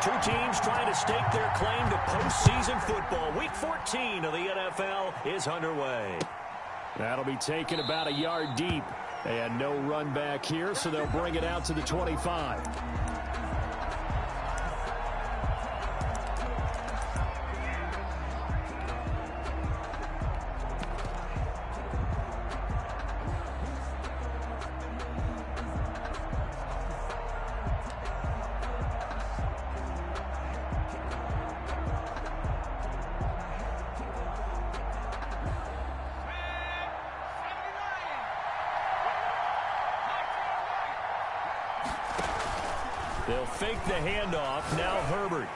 Two teams trying to stake their claim to postseason football. Week 14 of the NFL is underway. That'll be taken about a yard deep. They had no run back here, so they'll bring it out to the 25. They'll fake the handoff. Now Herbert.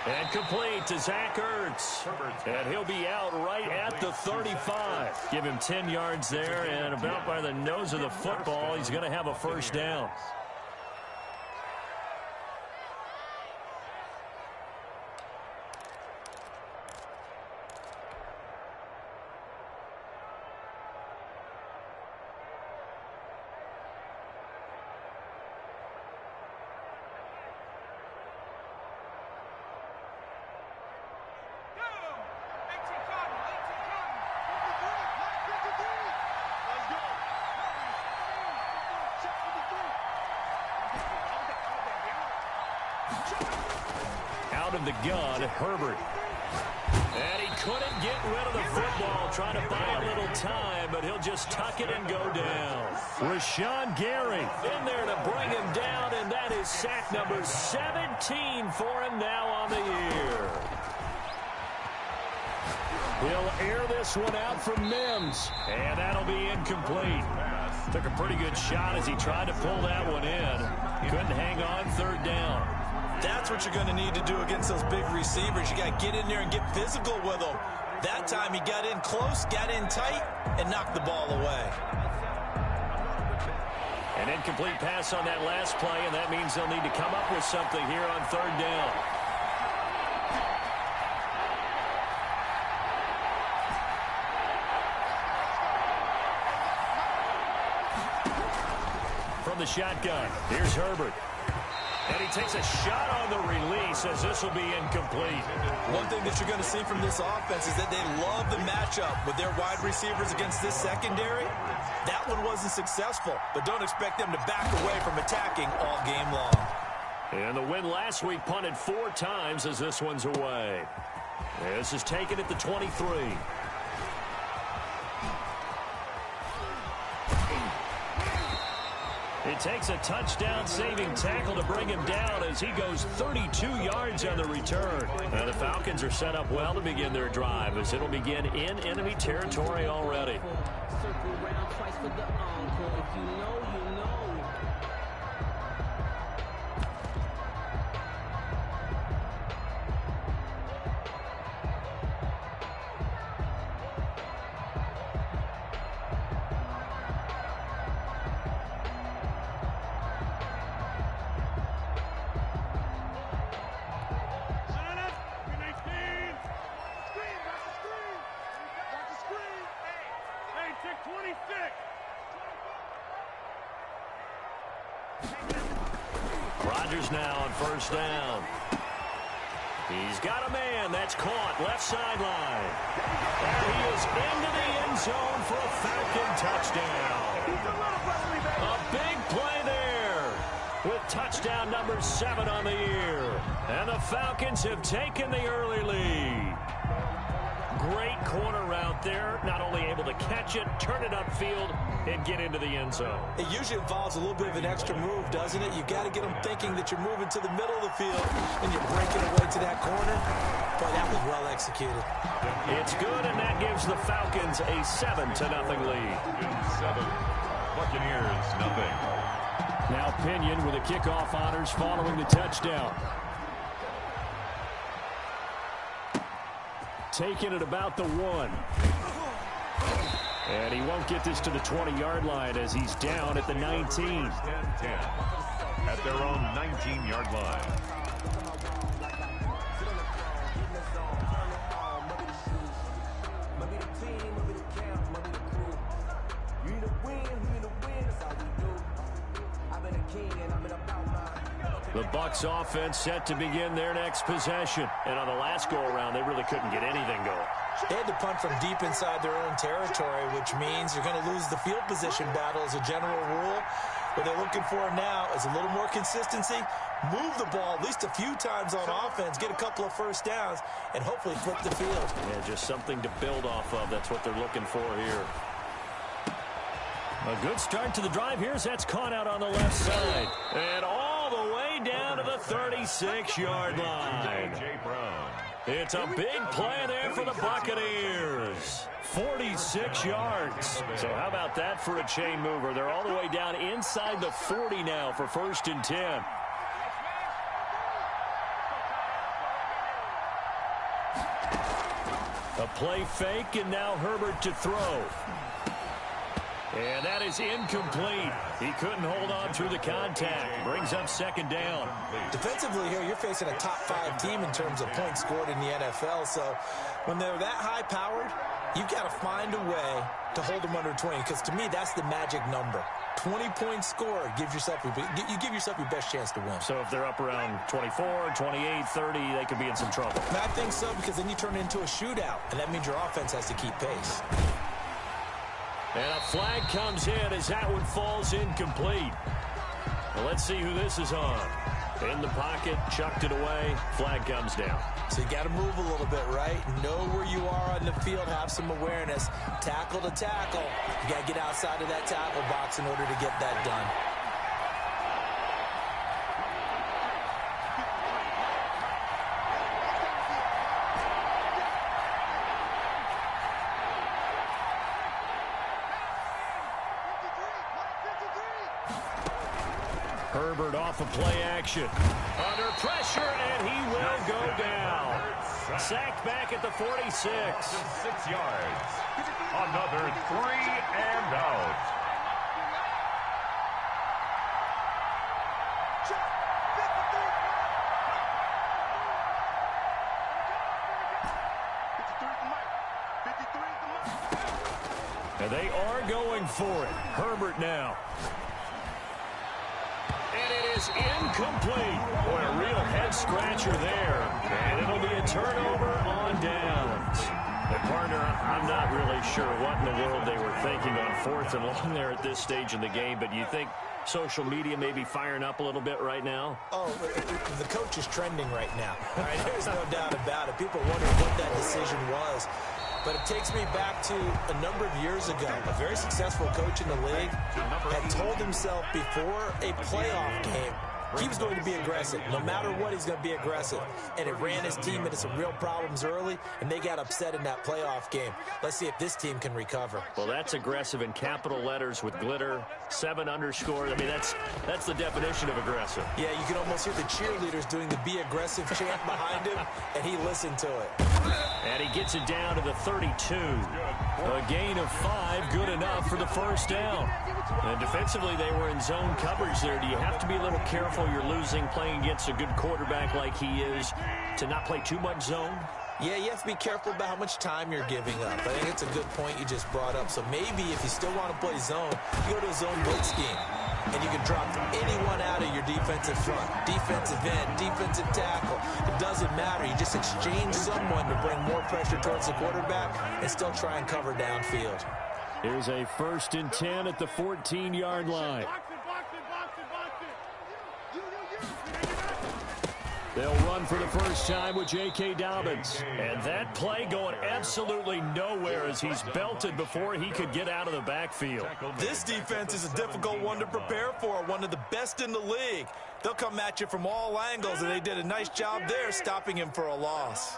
And complete to Zach Ertz. And he'll be out right at the 35. Give him 10 yards there, and about by the nose of the football, he's going to have a first down. Out of the gun, Herbert. And he couldn't get rid of the football, trying to buy a little time, but he'll just tuck it and go down. Rashawn Gary in there to bring him down, and that is sack number 17 for him now on the year. He'll air this one out from Mims, and that'll be incomplete. Took a pretty good shot as he tried to pull that one in. Couldn't hang on, third down. That's what you're going to need to do against those big receivers. You got to get in there and get physical with them. That time he got in close, got in tight, and knocked the ball away. An incomplete pass on that last play, and that means they'll need to come up with something here on third down. From the shotgun, here's Herbert. And he takes a shot on the release as this will be incomplete. One thing that you're going to see from this offense is that they love the matchup with their wide receivers against this secondary. That one wasn't successful, but don't expect them to back away from attacking all game long. And the win last week punted 4 times as this one's away. This is taken at the 23. It takes a touchdown-saving tackle to bring him down as he goes 32 yards on the return. And the Falcons are set up well to begin their drive as it'll begin in enemy territory already. Circle around twice for the encore. If you know, you know. Rodgers now on first down. He's got a man that's caught left sideline. And he is into the end zone for a Falcon touchdown. A big play there with touchdown number 7 on the year. And the Falcons have taken the early lead. Great corner route there. Not only able to catch it, turn it upfield, and get into the end zone. It usually involves a little bit of an extra move, doesn't it? You got to get them thinking that you're moving to the middle of the field and you're breaking away to that corner. Boy, that was well executed. It's good, and that gives the Falcons a 7-0 lead. 7. Buccaneers, nothing. Now Pinion with the kickoff honors following the touchdown. Taken at about the 1. And he won't get this to the 20-yard line as he's down at the 19. 10-10 at their own 19-yard line. The Bucs offense set to begin their next possession. And on the last go-around, they really couldn't get anything going. They had to punt from deep inside their own territory, which means you're going to lose the field position battle as a general rule. What they're looking for now is a little more consistency, move the ball at least a few times on offense, get a couple of first downs, and hopefully flip the field. Yeah, just something to build off of. That's what they're looking for here. A good start to the drive here as that's caught out on the left side. And all the way down to the 36-yard line. It's a big play there for the Buccaneers. 46 yards. So how about that for a chain mover? They're all the way down inside the 40 now for 1st and 10. A play fake, and now Herbert to throw. And that is incomplete. He couldn't hold on through the contact. Brings up 2nd down. Defensively here, you're facing a top-5 team in terms of points scored in the NFL. So when they're that high-powered, you've got to find a way to hold them under 20. Because to me, that's the magic number. 20 points scored gives yourself you give yourself your best chance to win. So if they're up around 24, 28, 30, they could be in some trouble. I think so, because then you turn it into a shootout, and that means your offense has to keep pace. And a flag comes in as that one falls incomplete. Well, let's see who this is on. In the pocket, chucked it away, flag comes down. So you got to move a little bit, right? Know where you are on the field, have some awareness. Tackle to tackle. You got to get outside of that tackle box in order to get that done. Herbert off of play action. Under pressure, and he will go down. Sacked back at the 46. 6 yards. Another 3 and out. And they are going for it. Herbert now. And it is incomplete. Boy, a real head-scratcher there. And it'll be a turnover on downs. And, partner, I'm not really sure what in the world they were thinking on 4th and long there at this stage in the game, but you think social media may be firing up a little bit right now? Oh, the coach is trending right now. All right, there's no doubt about it. People wonder what that decision was. But it takes me back to a number of years ago. A very successful coach in the league had told himself before a playoff game he was going to be aggressive. No matter what, he's going to be aggressive. And it ran his team into some real problems early, and they got upset in that playoff game. Let's see if this team can recover. Well, that's aggressive in capital letters with glitter, 7 underscore. I mean, that's the definition of aggressive. Yeah, you can almost hear the cheerleaders doing the be aggressive chant behind him, and he listened to it. And he gets it down to the 32. A gain of 5, good enough for the 1st down. And defensively, they were in zone coverage there. Do you have to be a little careful you're losing playing against a good quarterback like he is to not play too much zone? Yeah, you have to be careful about how much time you're giving up. I think it's a good point you just brought up. So maybe if you still want to play zone, you go to a zone blitz scheme. And you can drop anyone out of your defensive front. Defensive end, defensive tackle. It doesn't matter. You just exchange someone to bring more pressure towards the quarterback and still try and cover downfield. Here's a 1st and 10 at the 14-yard line. They'll run for the first time with J.K. Dobbins. And that play going absolutely nowhere as he's belted before he could get out of the backfield. This defense is a difficult one to prepare for, one of the best in the league. They'll come at you from all angles, and they did a nice job there stopping him for a loss.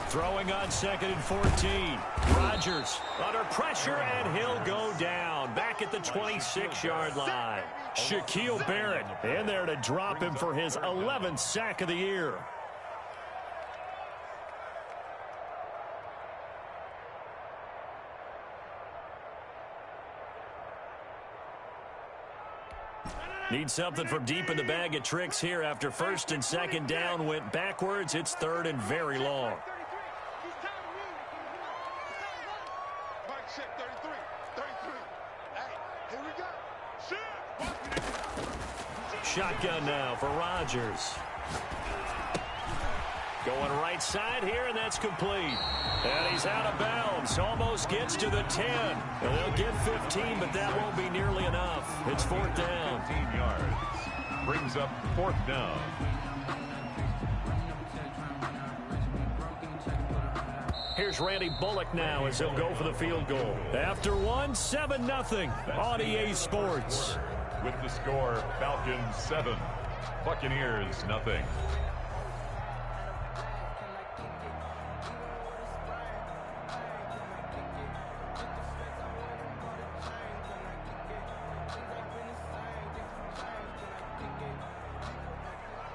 Throwing on 2nd and 14. Rodgers under pressure, and he'll go down. Back at the 26-yard line. Shaquille Barrett in there to drop him for his 11th sack of the year. Need something from deep in the bag of tricks here after 1st and 2nd down went backwards. It's 3rd and very long. Check 33. 33. Hey, here we go. Shotgun now for Rodgers. Going right side here, and that's complete. And he's out of bounds. Almost gets to the 10. And they'll get 15, but that won't be nearly enough. It's fourth down. 15 yards. Brings up fourth down. Here's Randy Bullock now as he'll go for the field goal. After one, 7-0 on EA Sports. With the score, Falcons 7, Buccaneers 0.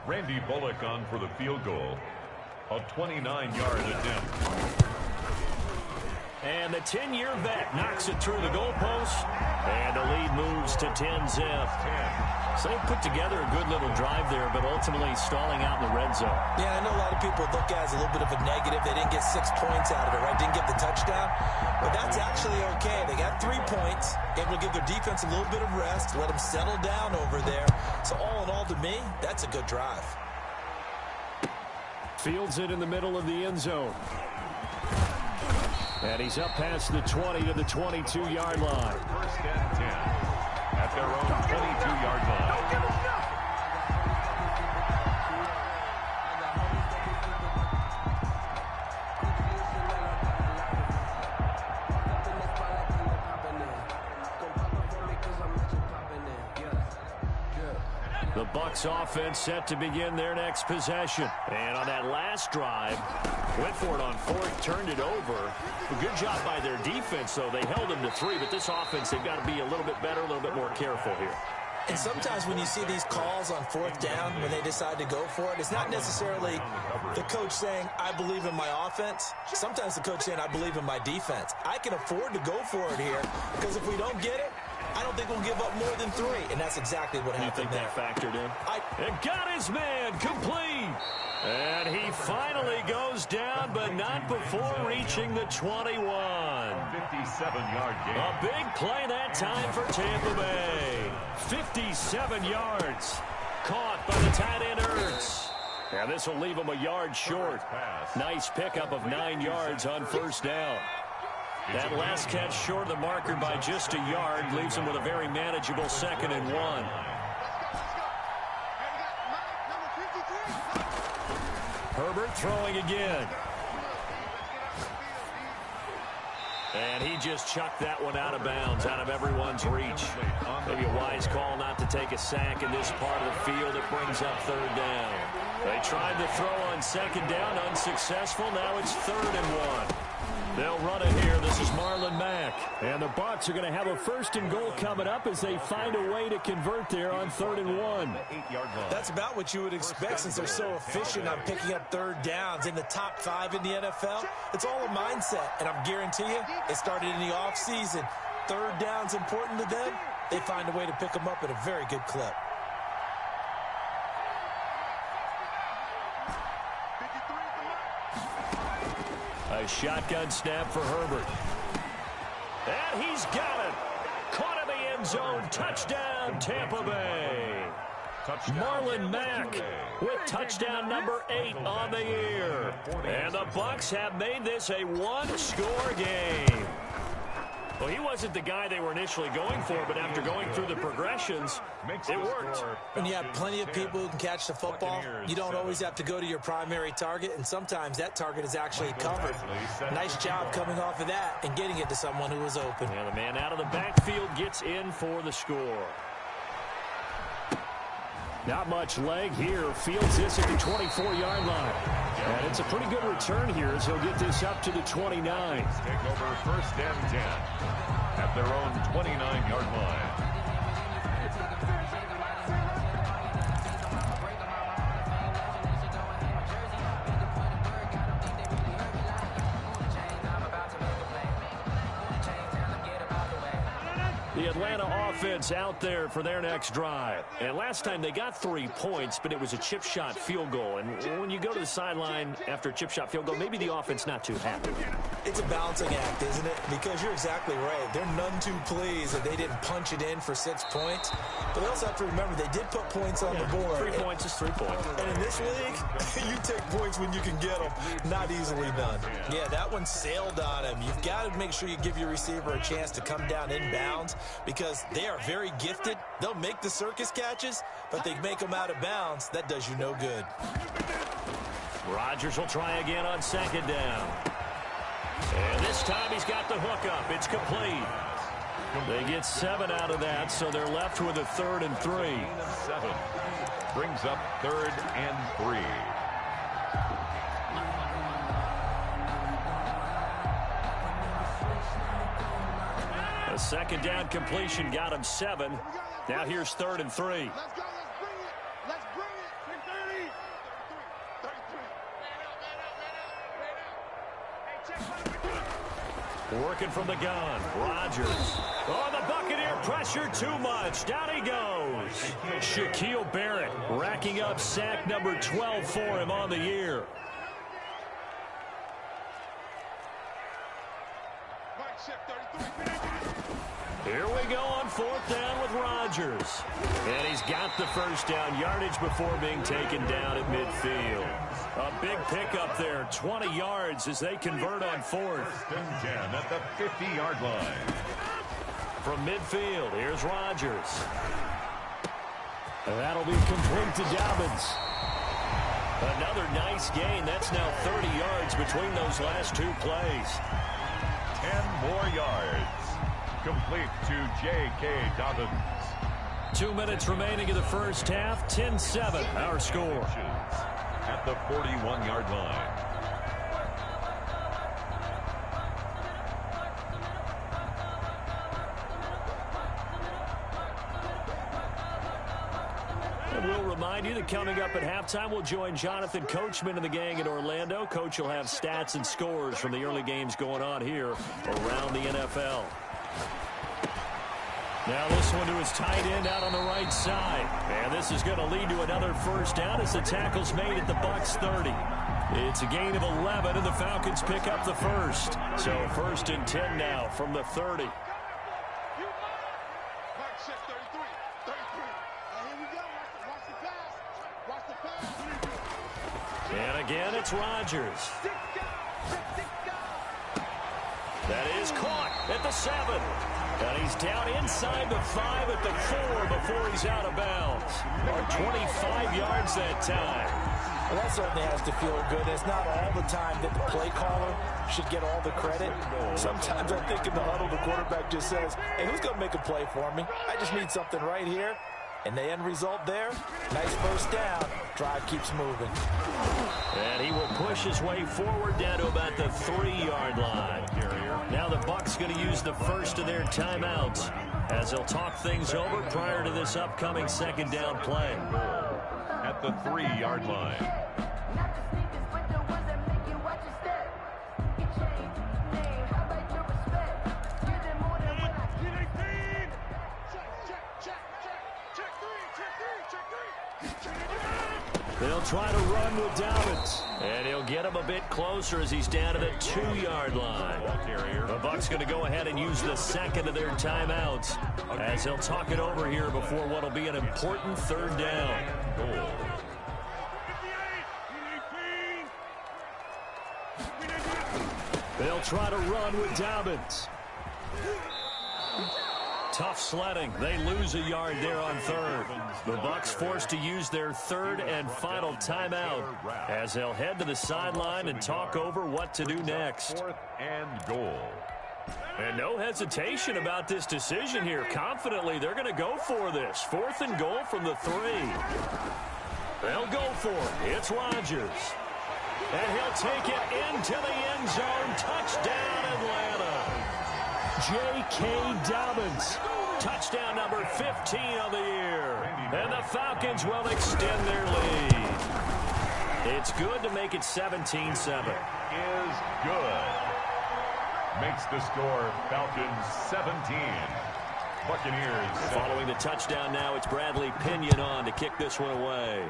Randy Bullock on for the field goal. A 29-yard attempt. And the 10-year vet knocks it through the goalpost. And the lead moves to 10-zip. So they put together a good little drive there, but ultimately stalling out in the red zone. Yeah, I know a lot of people look at it as a little bit of a negative. They didn't get 6 points out of it, right? Didn't get the touchdown. But that's actually okay. They got 3 points. Able to give their defense a little bit of rest, let them settle down over there. So all in all, to me, that's a good drive. Fields it in the middle of the end zone. And he's up past the 20 to the 22-yard line. First and 10 at their own 22-yard line. The Bucs offense set to begin their next possession. And on that last drive, went for it on fourth, turned it over. A good job by their defense, though. They held them to 3, but this offense, they've got to be a little bit better, a little bit more careful here. And sometimes when you see these calls on fourth down, when they decide to go for it, it's not necessarily the coach saying, I believe in my offense. Sometimes the coach saying, I believe in my defense. I can afford to go for it here because if we don't get it, I don't think we'll give up more than 3, and that's exactly what happened there. You think that factored in? And got his man complete. And he finally goes down, but not before reaching the 21. 57-yard gain. A big play that time for Tampa Bay. 57 yards. Caught by the tight end Ertz. And this will leave him a yard short. Nice pickup of 9 yards on first down. That last catch short of the marker by just a yard leaves him with a very manageable 2nd and 1. Herbert throwing again. And he just chucked that one out of bounds, out of everyone's reach. Maybe a wise call not to take a sack in this part of the field. It brings up third down. They tried to throw on second down, unsuccessful. Now it's 3rd and 1. They'll run it here. This is Marlon Mack. And the Bucs are going to have a 1st and goal coming up as they find a way to convert there on 3rd and 1. That's about what you would expect since they're so efficient on picking up third downs in the top 5 in the NFL. It's all a mindset, and I'm guarantee you it started in the offseason. Third down's important to them. They find a way to pick them up at a very good clip. A shotgun snap for Herbert. And he's got it. Caught in the end zone. Touchdown, Tampa Bay. Marlon Mack with touchdown number 8 on the year. And the Bucs have made this a one-score game. Well, he wasn't the guy they were initially going for, but after going through the progressions, it worked. When you have plenty of people who can catch the football, you don't always have to go to your primary target, and sometimes that target is actually covered. Nice job coming off of that and getting it to someone who was open. And the man out of the backfield gets in for the score. Not much leg here. Fields this at the 24-yard line. And it's a pretty good return here as he'll get this up to the 29. Take over 1st and 10 at their own 29-yard line. The the Atlanta offense out there for their next drive. And last time they got 3 points, but it was a chip shot field goal. And when you go to the sideline after a chip shot field goal, maybe the offense not too happy. It's a balancing act, isn't it? Because you're exactly right. They're none too pleased that they didn't punch it in for 6 points. But they also have to remember they did put points on the board. 3 points is 3 points. And in this league, you take points when you can get them. Not easily done. Yeah, that one sailed on him. You've got to make sure you give your receiver a chance to come down inbounds because they are very gifted. They'll make the circus catches, but they make them out of bounds. That does you no good. Rodgers will try again on 2nd down. And this time he's got the hook up. It's complete. They get 7 out of that, so they're left with a 3rd and 3. 7 brings up 3rd and 3. A 2nd down completion got him 7. Now here's 3rd and 3. Let's go. Let's bring it. 33. Working from the gun. Rodgers. Oh, the Buccaneer pressure too much. Down he goes. Shaquille Barrett racking up sack number 12 for him on the year. Here we go on 4th down with Rodgers. And he's got the 1st down yardage before being taken down at midfield. A big pickup there, 20 yards as they convert on 4th. 1st and 10 at the 50-yard line. From midfield, here's Rodgers. And that'll be complete to Dobbins. Another nice gain. That's now 30 yards between those last 2 plays. 10 more yards. Complete to J.K. Dobbins. 2 minutes remaining in the first half. 10-7, our score. At the 41-yard line. And we'll remind you that coming up at halftime, we'll join Jonathan Coachman and the gang in Orlando. Coach will have stats and scores from the early games going on here around the NFL. Now this one to his tight end out on the right side. And this is going to lead to another 1st down as the tackle's made at the Bucs 30. It's a gain of 11, and the Falcons pick up the 1st. So 1st and 10 now from the 30. And again, it's Rodgers. That is caught at the 7. And he's down inside the 5 at the 4 before he's out of bounds. Or 25 yards that time. Well, that certainly has to feel good. It's not all the time that the play caller should get all the credit. Sometimes I think in the huddle, the quarterback just says, hey, who's going to make a play for me? I just need something right here. And the end result there, nice 1st down. Drive keeps moving. And he will push his way forward down to about the 3-yard line. Now the Bucs going to use the 1st of their timeouts as they'll talk things over prior to this upcoming 2nd down play. At the 3-yard line. They'll try to run with Dobbins. And he'll get him a bit closer as he's down to the 2-yard line. The Bucs going to go ahead and use the 2nd of their timeouts as they'll talk it over here before what will be an important 3rd down. They'll try to run with Dobbins. Tough sledding. They lose a yard there on 3rd. The Bucs forced to use their 3rd and final timeout as they'll head to the sideline and talk over what to do next. 4th and goal. And no hesitation about this decision here. Confidently, they're going to go for this. 4th and goal from the 3. They'll go for it. It's Rodgers. And he'll take it into the end zone. Touchdown, Atlanta. J.K. Dobbins. Touchdown number 15 of the year. And the Falcons will extend their lead. It's good to make it 17-7. Is good. Makes the score Falcons 17. Buccaneers. Following the touchdown now, it's Bradley Pinion on to kick this one away.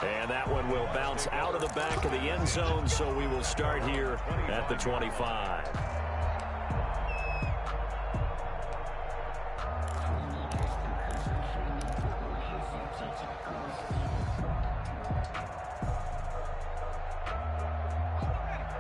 And that one will bounce out of the back of the end zone, so we will start here at the 25.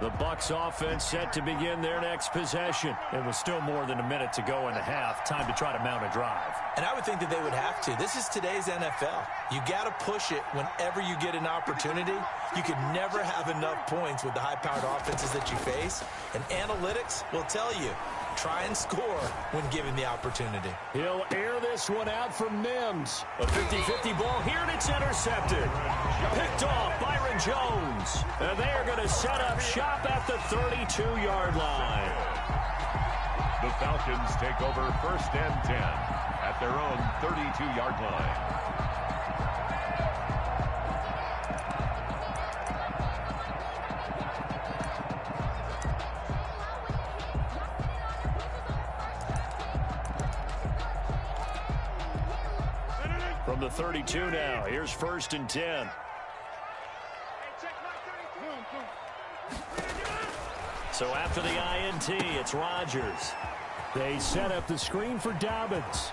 The Bucs offense set to begin their next possession. It was still more than a minute to go in the half. Time to try to mount a drive. And I would think that they would have to. This is today's NFL. You got to push it whenever you get an opportunity. You could never have enough points with the high-powered offenses that you face. And analytics will tell you, try and score when given the opportunity. He'll air this one out from Mims. A 50-50 ball here, and it's intercepted. Picked off Byron Jones. And they are going to set up shop at the 32-yard line. The Falcons take over 1st and 10 at their own 32-yard line. From the 32 now, here's 1st and 10. So after the INT, it's Rodgers. They set up the screen for Dobbins.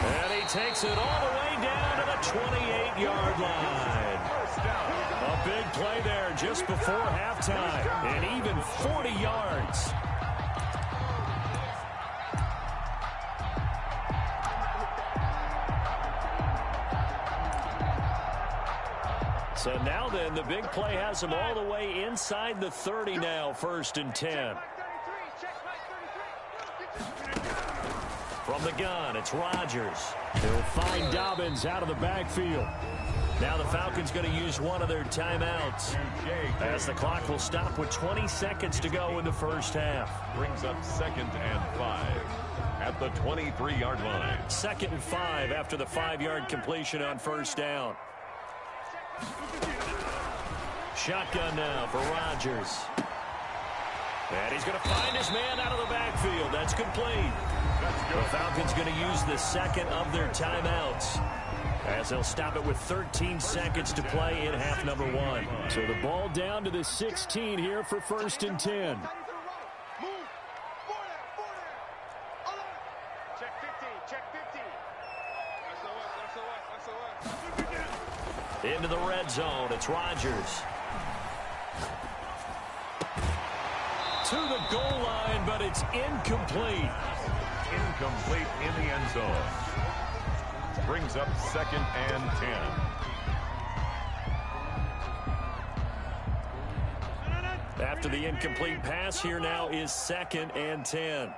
And he takes it all the way down to the 28-yard line. A big play there just before halftime, and even 40 yards. So now then, the big play has him all the way inside the 30 now, 1st and 10. From the gun, it's Rodgers. They'll find Dobbins out of the backfield. Now the Falcons going to use one of their timeouts, as the clock will stop with 20 seconds to go in the first half. Brings up 2nd and 5 at the 23-yard line. 2nd and 5 after the 5-yard completion on 1st down. Shotgun now for Rodgers. And he's going to find his man out of the backfield. That's complete. The Falcons going to use the 2nd of their timeouts, as they'll stop it with 13 seconds to play in half number 1. So the ball down to the 16 here for 1st and 10. Into the red zone, it's Rodgers. To the goal line, but it's incomplete. Incomplete in the end zone. Brings up 2nd and 10. After the incomplete pass, here now is 2nd and 10.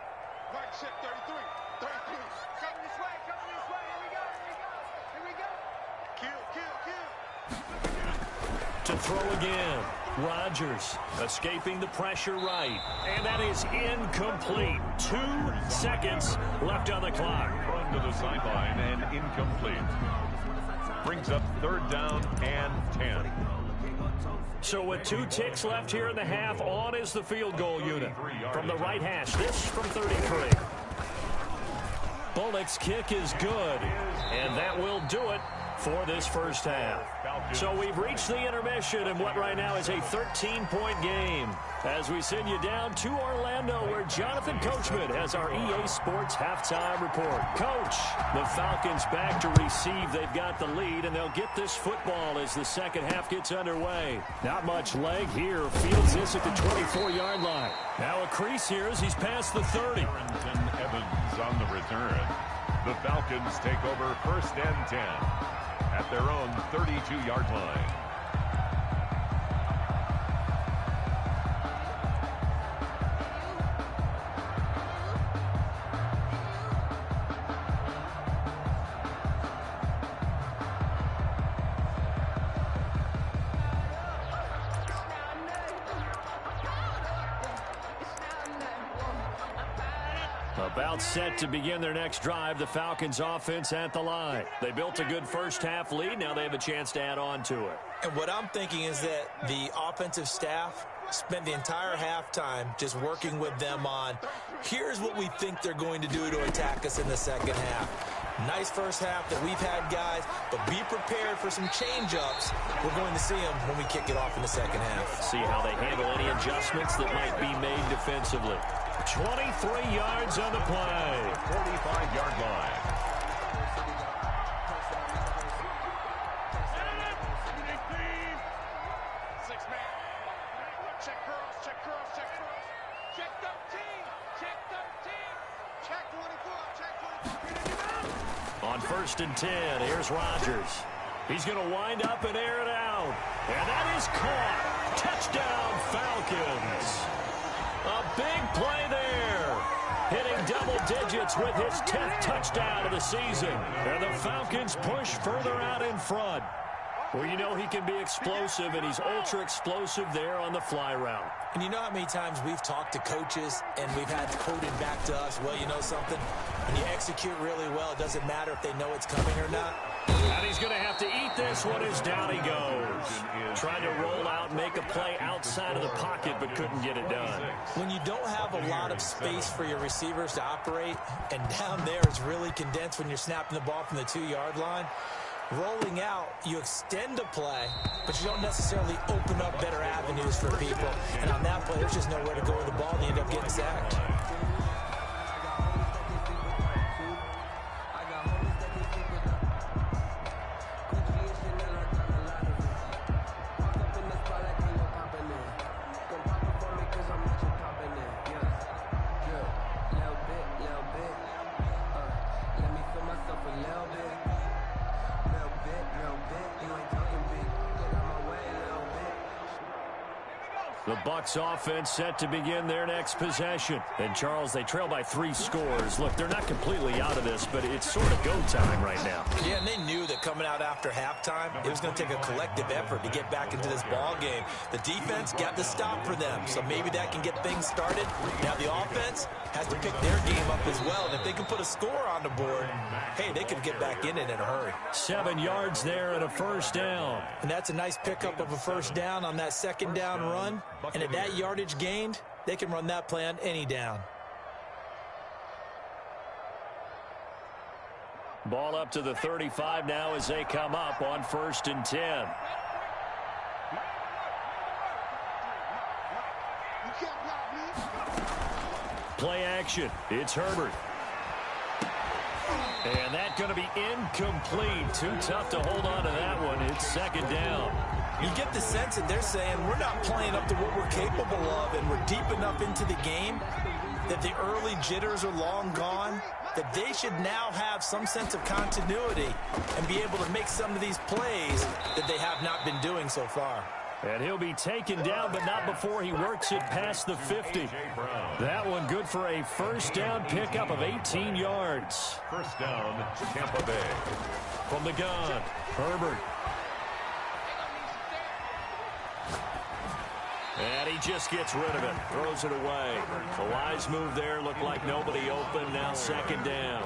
To throw again. Rodgers escaping the pressure right. And that is incomplete. 2 seconds left on the clock. Run to the sideline and incomplete. Brings up 3rd down and 10. So with 2 ticks left here in the half, on is the field goal unit. From the right hash, this from 33. Bullock's kick is good. And that will do it for this first half. So we've reached the intermission in what right now is a 13-point game, as we send you down to Orlando, where Jonathan Coachman has our EA Sports halftime report. Coach, the Falcons back to receive. They've got the lead, and they'll get this football as the second half gets underway. Not much leg here. Fields this at the 24-yard line. Now a crease here as he's past the 30. Harrington Evans on the return. The Falcons take over 1st and 10 at their own 32-yard line. About set to begin their next drive, the Falcons offense at the line. They built a good first-half lead. Now they have a chance to add on to it. And what I'm thinking is that the offensive staff spent the entire halftime just working with them on, here's what we think they're going to do to attack us in the second half. Nice first half that we've had, guys, but be prepared for some change-ups. We're going to see them when we kick it off in the second half. See how they handle any adjustments that might be made defensively. 23 yards on the play. 45-yard line. Check curls, check curls, check curls. Check 13, check 13. Check 24, check 24. On 1st and 10, here's Rodgers. He's going to wind up and air it out. And that is caught. Touchdown, Falcons. A big play there. Hitting double digits with his 10th touchdown of the season. And the Falcons push further out in front. Well, you know he can be explosive, and he's ultra-explosive there on the fly route. And you know how many times we've talked to coaches and we've had quoted back to us, well, you know something? When you execute really well, it doesn't matter if they know it's coming or not. And he's going to have to eat this one as down he goes. Trying to roll out, make a play outside of the pocket, but couldn't get it done. When you don't have a lot of space for your receivers to operate, and down there it's really condensed when you're snapping the ball from the 2-yard line, rolling out, you extend a play, but you don't necessarily open up better avenues for people. And on that play, there's just nowhere to go with the ball, and you end up getting sacked. The Bucs offense set to begin their next possession. And, Charles, they trail by 3 scores. Look, they're not completely out of this, but it's sort of go time right now. Yeah, and they knew that coming out after halftime, it was going to take a collective effort to get back into this ball game. The defense got the stop for them, so maybe that can get things started. Now the offense has to pick their game up as well. And if they can put a score on the board, hey, they could get back in it in a hurry. 7 yards there and a first down. And that's a nice pickup of a first down on that second down run. And at that yardage gained, they can run that play on any down. Ball up to the 35 now as they come up on 1st and 10. Play action. It's Herbert. And that's going to be incomplete. Too tough to hold on to that one. It's second down. You get the sense that they're saying we're not playing up to what we're capable of, and we're deep enough into the game that the early jitters are long gone, that they should now have some sense of continuity and be able to make some of these plays that they have not been doing so far. And he'll be taken down, but not before he works it past the 50. That one good for a first down pickup of 18 yards. First down, Tampa Bay. From the gun, Herbert. And he just gets rid of it, throws it away. A wise move there, looked like nobody open, now second down.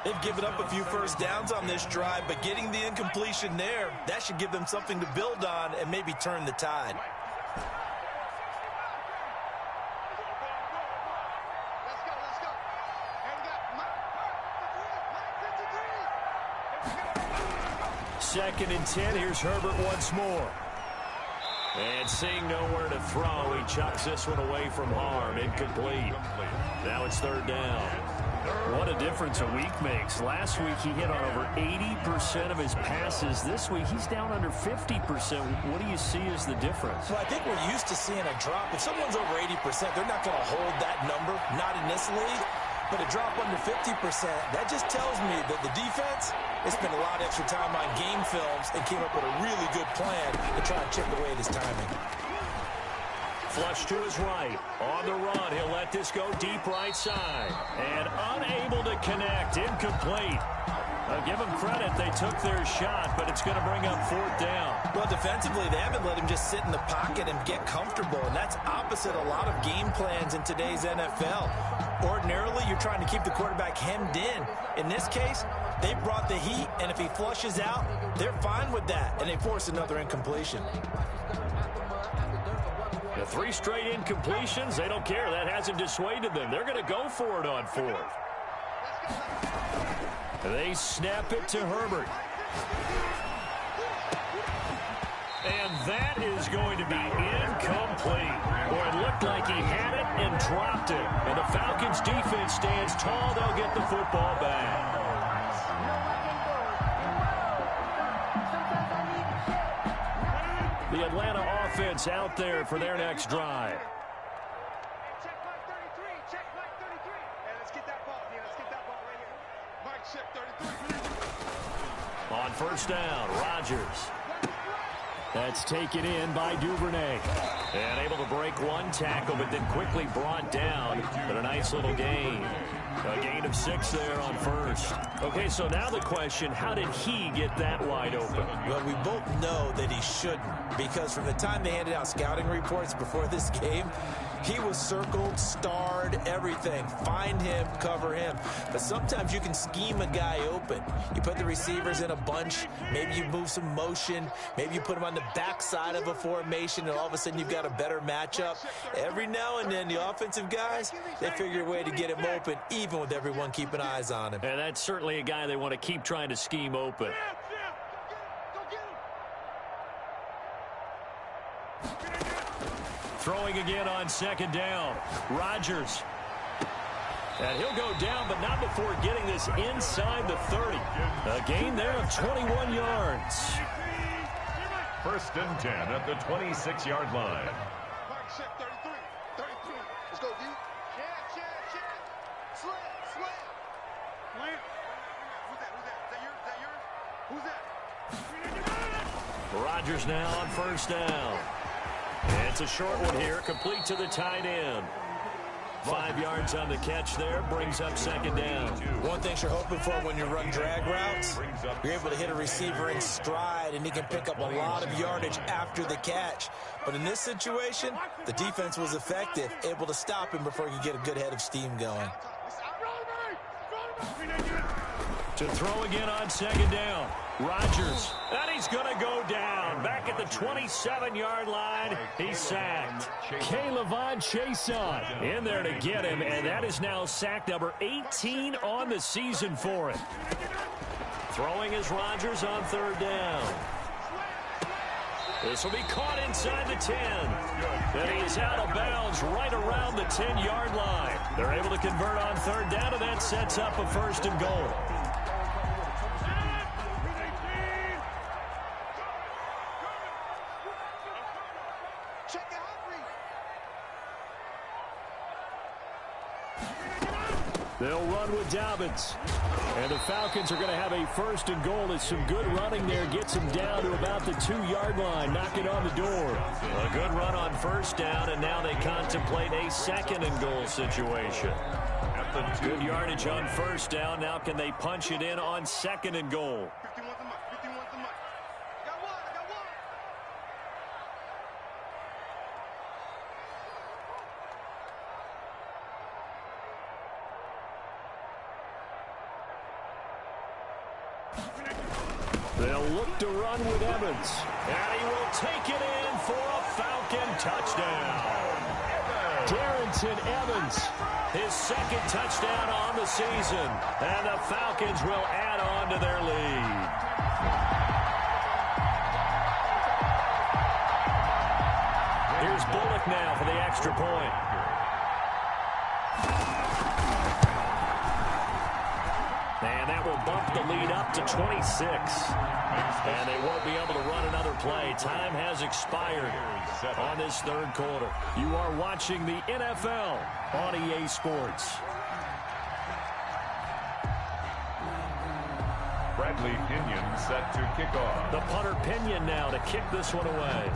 They've given up a few first downs on this drive, but getting the incompletion there, that should give them something to build on and maybe turn the tide. Let's go. And we got 2nd and 10, here's Herbert once more. And seeing nowhere to throw, he chucks this one away from harm, incomplete. Now it's 3rd down. What a difference a week makes. Last week he hit on over 80% of his passes. This week he's down under 50%. What do you see as the difference? Well, I think we're used to seeing a drop. If someone's over 80%, they're not going to hold that number, not in this league. But a drop under 50%, that just tells me that the defense has spent a lot of extra time on game films and came up with a really good plan to try and chip away at his timing. Flush to his right. On the run, he'll let this go deep right side. And unable to connect. Incomplete. I'll give them credit. They took their shot, but it's going to bring up 4th down. Well, defensively, they haven't let him just sit in the pocket and get comfortable, and that's opposite a lot of game plans in today's NFL. Ordinarily, you're trying to keep the quarterback hemmed in. In this case, they brought the heat, and if he flushes out, they're fine with that, and they force another incompletion. The 3 straight incompletions, they don't care. That hasn't dissuaded them. They're going to go for it on 4th. They snap it to Herbert. And that is going to be incomplete. Boy, it looked like he had it and dropped it. And the Falcons defense stands tall. They'll get the football back. The Atlanta offense out there for their next drive. Check Mike 33. Check Mike 33. Hey, let's get that ball. Yeah, let's get that ball right here. Mike, check 33. On first down, Rodgers. That's taken in by Duvernay. And able to break one tackle, but then quickly brought down. But a nice little gain. A gain of 6 there on first. Okay, so now the question, how did he get that wide open? Well, we both know that he shouldn't, because from the time they handed out scouting reports before this game, he was circled, starred, everything. Find him, cover him. But sometimes you can scheme a guy open. You put the receivers in a bunch. Maybe you move some motion. Maybe you put them on the backside of a formation, and all of a sudden you've got a better matchup. Every now and then, the offensive guys, they figure a way to get him open, even with everyone keeping eyes on him. And that's certainly a guy they want to keep trying to scheme open. Throwing again on second down. Rodgers. And he'll go down, but not before getting this inside the 30. A gain there of 21 yards. First and 10 at the 26-yard line. Mike, check 33. 33. Let's go, D. Check. Slant. Slant. Who's that? Is that yours? Rodgers now on first down. It's a short one here, complete to the tight end. 5 yards on the catch there, brings up second down. One thing you're hoping for when you run drag routes, you're able to hit a receiver in stride, and he can pick up a lot of yardage after the catch. But in this situation, the defense was effective, able to stop him before he could get a good head of steam going. To throw again on second down. Rodgers. And he's going to go down. Back at the 27-yard line. He's sacked. K'Lavon Chaisson in there to get him. And that is now sack number 18 on the season for him. Throwing is Rodgers on third down. This will be caught inside the 10. And he's out of bounds right around the 10-yard line. They're able to convert on third down, and that sets up a first and goal. They'll run with Dobbins. And the Falcons are going to have a first and goal as some good running there gets them down to about the 2-yard line, knocking on the door. A good run on first down, and now they contemplate a second and goal situation. Good yardage on first down. Now can they punch it in on second and goal? 51's the Mike. 51's the Mike. I got one. They'll look to run with Evans. And he will take it in for a Falcon touchdown. Darrington Evans, his second touchdown on the season. And the Falcons will add on to their lead. Here's Bullock now for the extra point. And that will bump the lead up to 26. And they won't be able to run another play. Time has expired on this third quarter. You are watching the NFL on EA Sports. Bradley Pinion set to kick off. The punter Pinion now to kick this one away.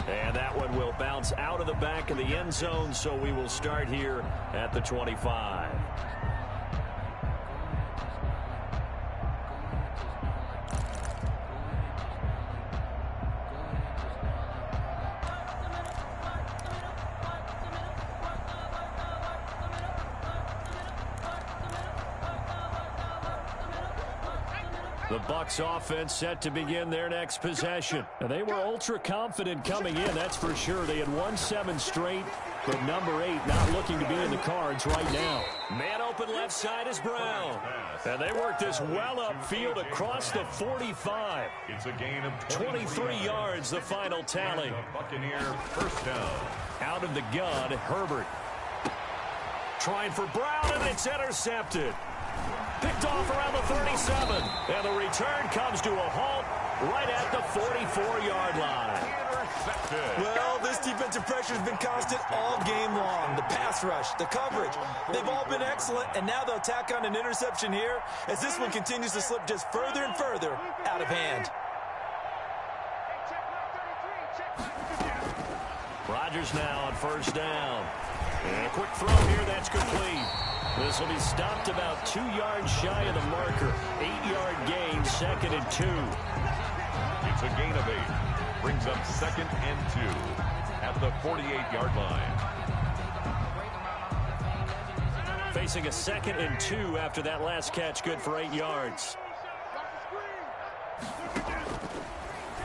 And that one will bounce out of the back of the end zone, so we will start here at the 25. The Bucs offense set to begin their next possession. And they were ultra confident coming in, that's for sure. They had won 7 straight, but number 8 not looking to be in the cards right now. Man open left side is Brown. And they worked this well upfield across the 45. It's a gain of 23 yards, the final tally. Buccaneer first down. Out of the gun, Herbert. Trying for Brown, and it's intercepted. Picked off around the 37. And the return comes to a halt right at the 44-yard line. Well, this defensive pressure has been constant all game long. The pass rush, the coverage, they've all been excellent, and now they'll tack on an interception here as this one continues to slip just further and further out of hand. Rodgers now on first down. And a quick throw here, that's complete. This will be stopped about 2 yards shy of the marker. 8-yard gain, 2nd and 2. It's a gain of 8. Brings up 2nd and 2 at the 48-yard line. Facing a 2nd and 2 after that last catch, good for 8 yards.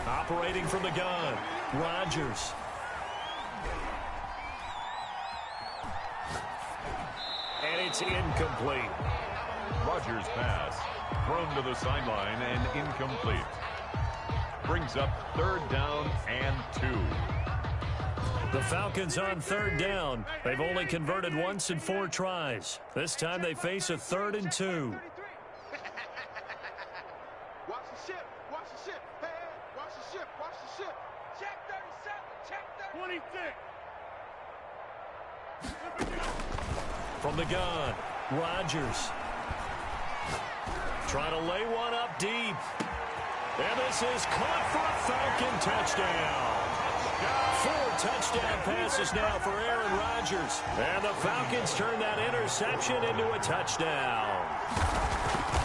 Operating from the gun, Rodgers. And it's incomplete. Rodgers' pass thrown to the sideline and incomplete. Brings up 3rd down and 2. The Falcons on 3rd down. They've only converted once in 4 tries. This time they face a 3rd and 2. Watch the ship. Watch the ship. Hey, watch the ship. Watch the ship. Check 37. Check 36. From the gun, Rodgers. Trying to lay one up deep. And this is caught for a Falcon touchdown. 4 touchdown passes now for Aaron Rodgers. And the Falcons turn that interception into a touchdown.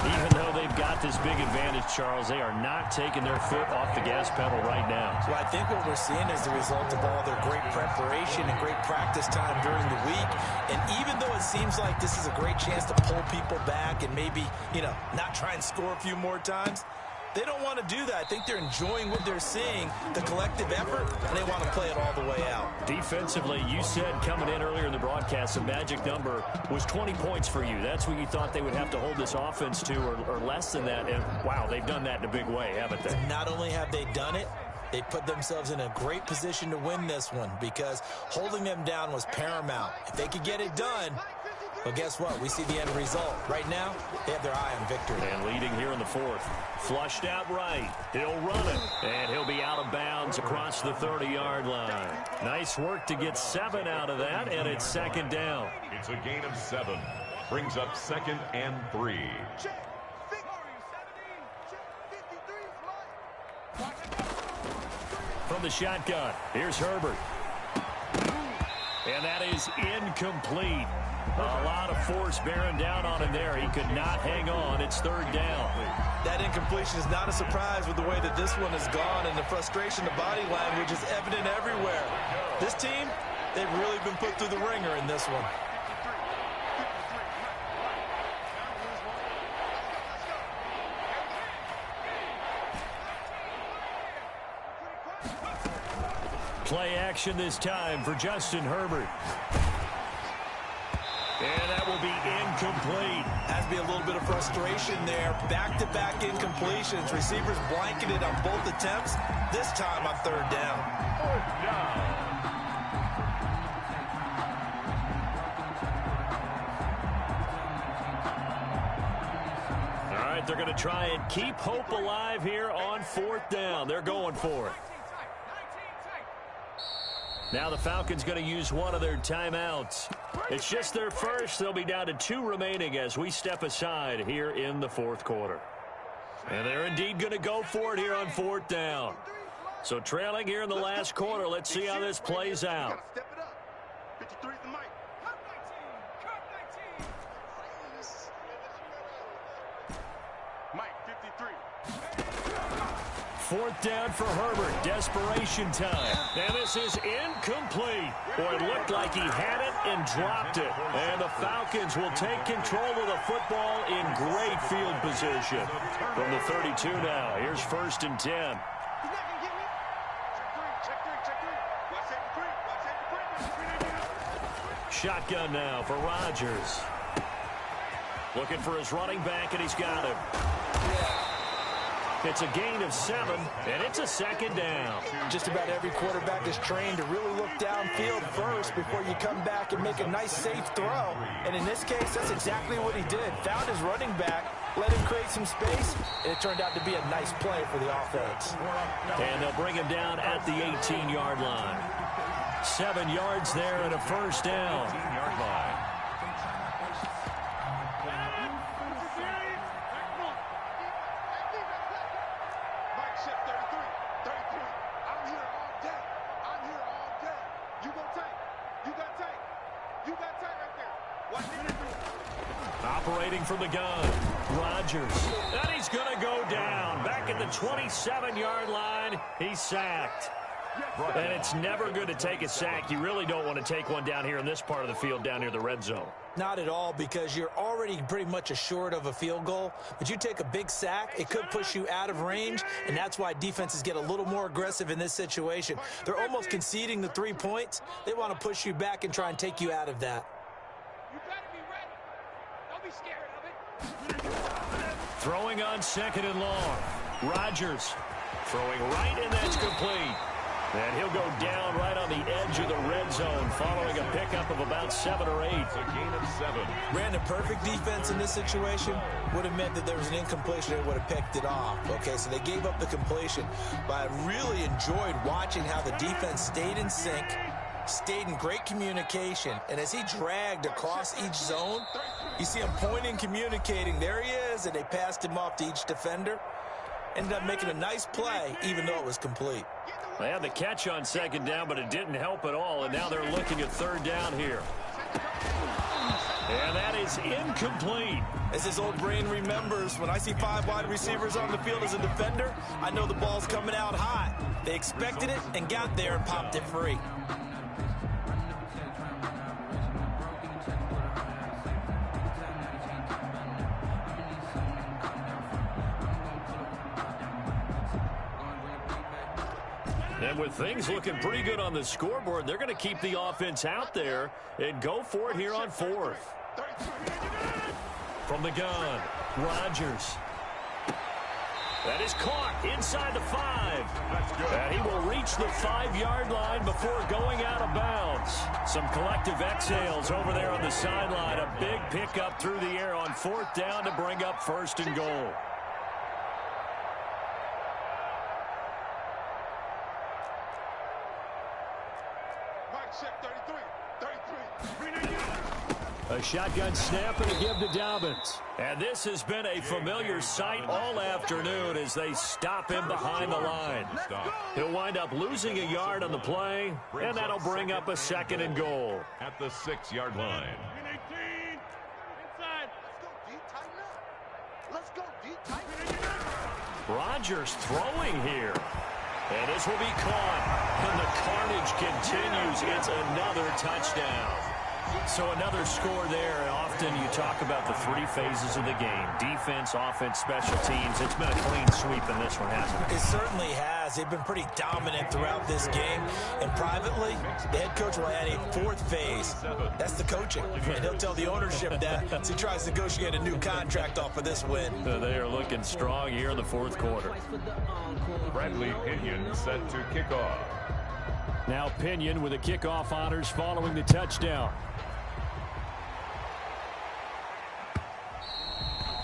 Even though they've got this big advantage, Charles, they are not taking their foot off the gas pedal right now. Well, I think what we're seeing is the result of all their great preparation and great practice time during the week. And even though it seems like this is a great chance to pull people back and maybe, not try and score a few more times, they don't want to do that. I think they're enjoying what they're seeing, the collective effort, and they want to play it all the way out. Defensively, you said coming in earlier in the broadcast, the magic number was 20 points for you. That's what you thought they would have to hold this offense to or less than that. And, wow, they've done that in a big way, haven't they? Not only have they done it, they put themselves in a great position to win this one because holding them down was paramount. If they could get it done, well, guess what? We see the end result. Right now, they have their eye on victory. And leading here in the 4th. Flushed out right. He'll run it. And he'll be out of bounds across the 30-yard line. Nice work to get 7 out of that, and it's 2nd down. It's a gain of 7. Brings up 2nd and 3. From the shotgun, here's Herbert. And that is incomplete. A lot of force bearing down on him there. He could not hang on. It's 3rd down. That incompletion is not a surprise with the way that this one has gone, and the frustration, the body language is evident everywhere. This team, they've really been put through the ringer in this one. Play action this time for Justin Herbert. And that will be incomplete. Has to be a little bit of frustration there. Back-to-back incompletions. Receivers blanketed on both attempts. This time on 3rd down. 4th down. All right, they're going to try and keep hope alive here on 4th down. They're going for it. Now the Falcons going to use one of their timeouts. It's just their first. They'll be down to 2 remaining as we step aside here in the 4th quarter. And they're indeed going to go for it here on 4th down. So trailing here in the last quarter. Let's see how this plays out. Step it up. 53's the mic. Mike, 53. 4th down for Herbert. Desperation time. And this is incomplete. Boy, it looked like he had it, and dropped it. And the Falcons will take control of the football in great field position. From the 32 now, here's 1st and 10. He's not gonna get me. Check three. Watch that three. Shotgun now for Rodgers. Looking for his running back, and he's got him. It's a gain of 7, and it's a 2nd down. Just about every quarterback is trained to really look downfield first before you come back and make a nice, safe throw. And in this case, that's exactly what he did. Found his running back, let him create some space, and it turned out to be a nice play for the offense. And they'll bring him down at the 18-yard line. 7 yards there and a 1st down. 18-yard line. Mike Shep, 33. I'm here all day. You got tank right there. Watch it. Operating from the gun, Rodgers. And he's going to go down. Back at the 27-yard line, he's sacked. And it's never good to take a sack. You really don't want to take one down here in this part of the field, down near the red zone. Not at all, because you're already pretty much assured of a field goal. But you take a big sack, it could push you out of range, and that's why defenses get a little more aggressive in this situation. They're almost conceding the 3 points. They want to push you back and try and take you out of that. You better be ready. Don't be scared of it. Throwing on 2nd and long. Rodgers throwing right, and that's complete. And he'll go down right on the edge of the red zone following a pickup of about 7 or 8. It's a gain of 7. Ran a perfect defense in this situation. Would have meant that there was an incompletion and would have picked it off. Okay, so they gave up the completion. But I really enjoyed watching how the defense stayed in sync, stayed in great communication. And as he dragged across each zone, you see him pointing, communicating. There he is, and they passed him off to each defender. Ended up making a nice play, even though it was complete. They had the catch on 2nd down, but it didn't help at all, and now they're looking at 3rd down here. And that is incomplete. As his old brain remembers, when I see 5 wide receivers on the field as a defender, I know the ball's coming out hot. They expected it and got there and popped it free. And with things looking pretty good on the scoreboard, they're going to keep the offense out there and go for it here on 4th. From the gun, Rodgers. That is caught inside the 5. And he will reach the 5-yard line before going out of bounds. Some collective exhales over there on the sideline. A big pickup through the air on 4th down to bring up 1st and goal. A shotgun snap and a give to Dobbins. And this has been a familiar sight all afternoon as they stop him behind the line. He'll wind up losing a yard on the play, and that'll bring up a 2nd and goal. At the 6-yard line. Let's go deep, tight. Rodgers throwing here. And this will be caught. And the carnage continues. It's another touchdown. So another score there, and often you talk about the 3 phases of the game. Defense, offense, special teams. It's been a clean sweep in this one, hasn't it? It certainly has. They've been pretty dominant throughout this game. And privately, the head coach will add a 4th phase. That's the coaching. And he'll tell the ownership that as he tries to negotiate a new contract off of this win. They are looking strong here in the 4th quarter. Bradley Pinion set to kick off. Now Pinion with the kickoff honors following the touchdown.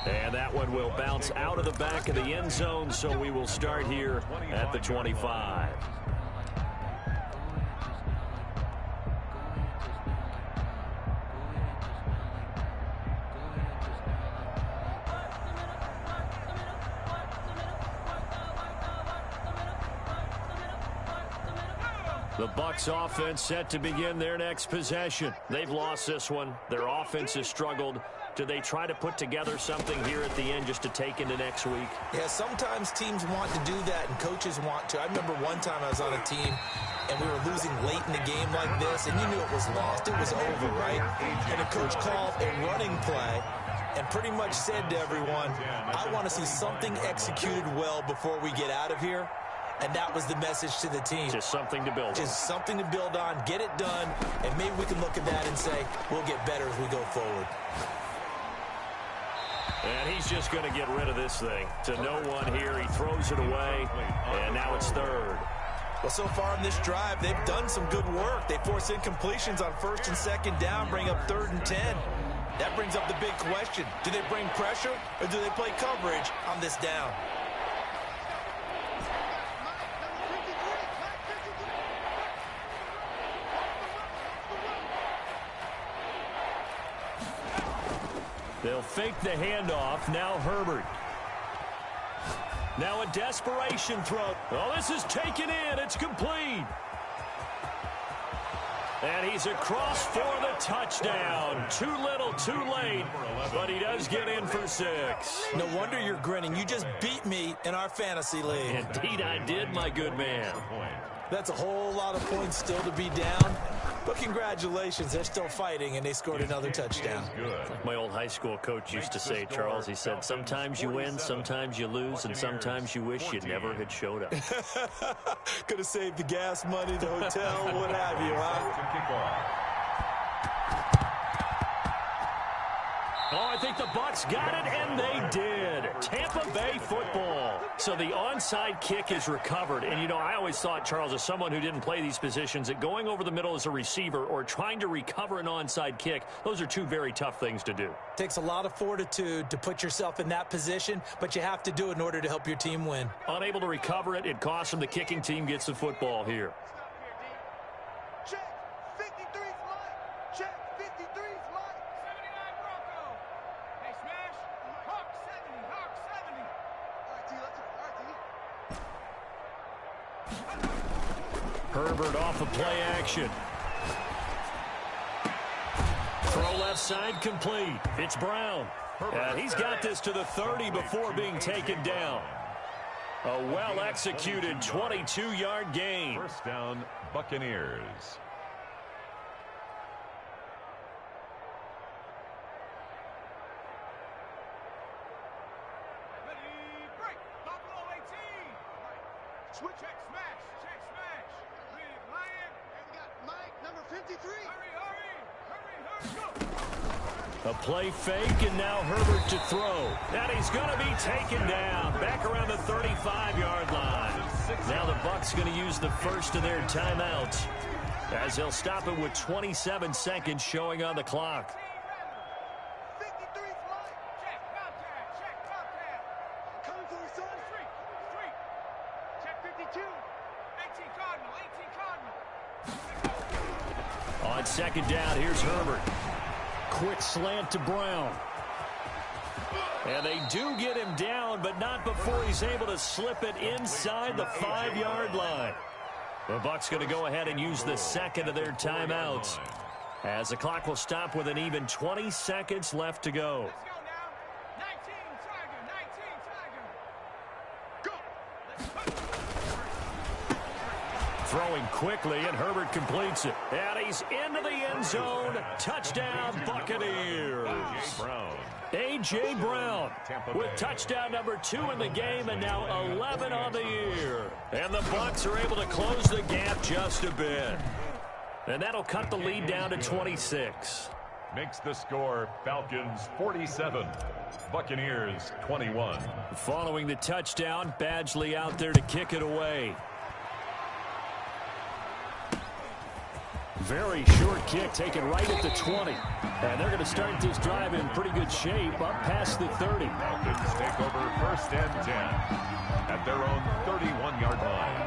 And that one will bounce out of the back of the end zone, so we will start here at the 25. The Bucs offense set to begin their next possession. They've lost this one. Their offense has struggled. Do they try to put together something here at the end just to take into next week? Yeah, sometimes teams want to do that and coaches want to. I remember one time I was on a team and we were losing late in the game like this, and you knew it was lost. It was over, right? And the coach called a running play and pretty much said to everyone, I want to see something executed well before we get out of here. And that was the message to the team. Just something to build on. Just something to build on, get it done, and maybe we can look at that and say, we'll get better as we go forward. And he's just going to get rid of this thing. To no one here, he throws it away, and now it's third. Well, so far in this drive, they've done some good work. They force incompletions on first and second down, bring up 3rd and 10. That brings up the big question. Do they bring pressure, or do they play coverage on this down? They'll fake the handoff. Now Herbert. Now a desperation throw. Oh, this is taken in. It's complete. And he's across for the touchdown. Too little, too late. But he does get in for 6. No wonder you're grinning. You just beat me in our fantasy league. Indeed I did, my good man. That's a whole lot of points still to be down. But congratulations, they're still fighting, and they scored another touchdown. Like my old high school coach used to say, Charles, he said, sometimes you win, sometimes you lose, and sometimes you wish you never had showed up. Could have saved the gas money, the hotel, what have you, huh? Oh, I think the Bucs got it, and they did. Tampa Bay football. So the onside kick is recovered. And, you know, I always thought, Charles, as someone who didn't play these positions, that going over the middle as a receiver or trying to recover an onside kick, those are two very tough things to do. Takes a lot of fortitude to put yourself in that position, but you have to do it in order to help your team win. Unable to recover it, it costs them. The kicking team gets the football here. Check 53's Mike. Check 53's Mike. 79 Bronco. Hey, smash. Hawk 70. Hawk 70. All right, T. Let's go. All right, T. Herbert off of play action. Throw left side complete. It's Brown. And he's got this to the 30 before being taken down. A well-executed 22-yard gain. First down, Buccaneers. Ready, break. Buffalo 18. Switch. Check, smash. Check, smash. Big Lion. And we got Mike, number 53. Hurry, hurry. Hurry, hurry, go. A play fake, and now Herbert to throw. And he's going to be taken down. Back around the 35-yard line. Now the Bucs going to use the first of their timeouts, as they'll stop it with 27 seconds showing on the clock. 53's Mike. Check, contact. Check, contact. Coming for his son. Street. Check 52. 18 Cardinal. On second down, here's Herbert. Quick slant to Brown. And they do get him down, but not before he's able to slip it inside the 5-yard line. The Bucs going to go ahead and use the second of their timeouts, as the clock will stop with an even 20 seconds left to go. Let's go now. 19 Tiger. 19 Tiger. Go. Throwing quickly, and Herbert completes it. And he's into the end zone. Touchdown, Buccaneers. A.J. Brown with touchdown number 2 in the game, and now 11 on the year. And the Bucs are able to close the gap just a bit. And that'll cut the lead down to 26. Makes the score Falcons 47, Buccaneers 21. Following the touchdown, Badgley out there to kick it away. Very short kick taken right at the 20. And they're going to start this drive in pretty good shape up past the 30. Falcons take over first and 10 at their own 31-yard line.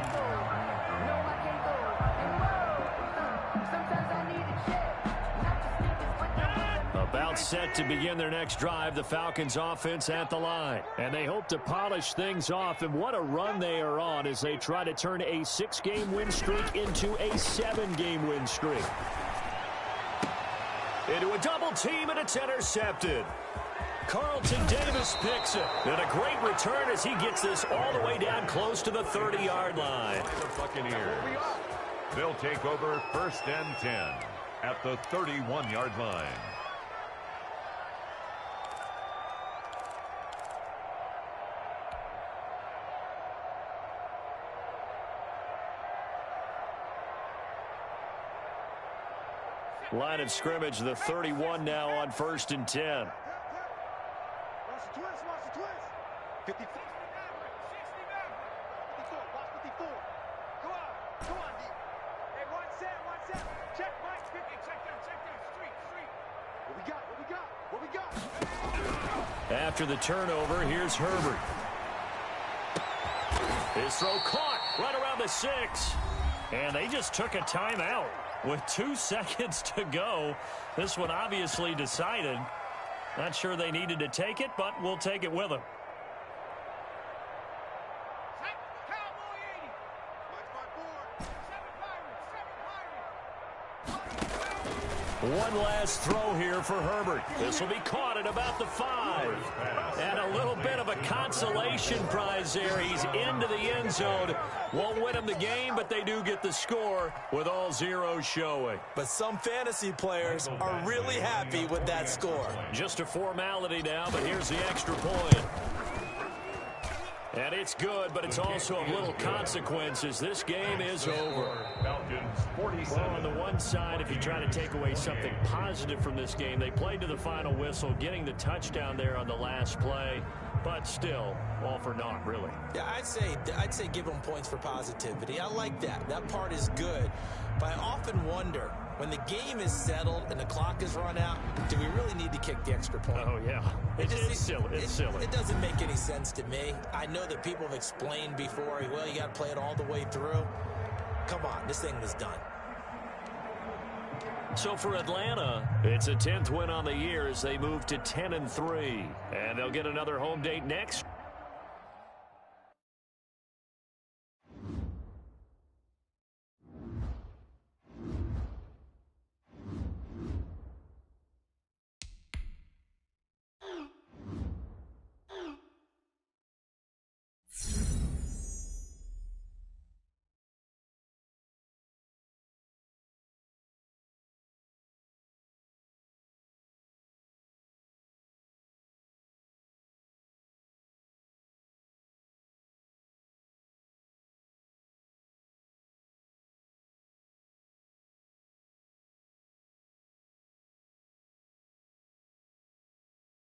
A About set to begin their next drive, the Falcons offense at the line. And they hope to polish things off, and what a run they are on as they try to turn a 6-game win streak into a 7-game win streak. Into a double team, and it's intercepted. Carlton Davis picks it. And a great return as he gets this all the way down close to the 30-yard line. The Buccaneers. They'll take over 1st and 10 at the 31-yard line. Line of scrimmage, the 31 now on 1st and 10. Watch the twist, watch the twist. 50. 60 Maverick. 54, watch 54. Go on, D. Hey, one set. Check, Mike. Check that. Street. What we got? After the turnover, here's Herbert. His throw caught right around the 6. And they just took a timeout with 2 seconds to go. This one obviously decided. Not sure they needed to take it, but we'll take it with them. Cowboy 80. Watch my board. 7 Pirates. One last throw here for Herbert. This will be caught at about the 5. And a little bit of a consolation prize there. He's into the end zone. Won't win him the game, but they do get the score with all zeros showing. But some fantasy players are really happy with that score. Just a formality now, but here's the extra point. And it's good, but it's also of little consequences. This game is over. Falcons 47. Well, on the one side, if you try to take away something positive from this game, they played to the final whistle, getting the touchdown there on the last play. But still, all for naught, really. Yeah, I'd say give them points for positivity. I like that. That part is good. But I often wonder, when the game is settled and the clock is run out, do we really need to kick the extra point? Oh, yeah. It's silly. It's silly. It doesn't make any sense to me. I know that people have explained before, well, you got to play it all the way through. Come on, this thing was done. So for Atlanta, it's a 10th win on the year as they move to 10-3. And they'll get another home date next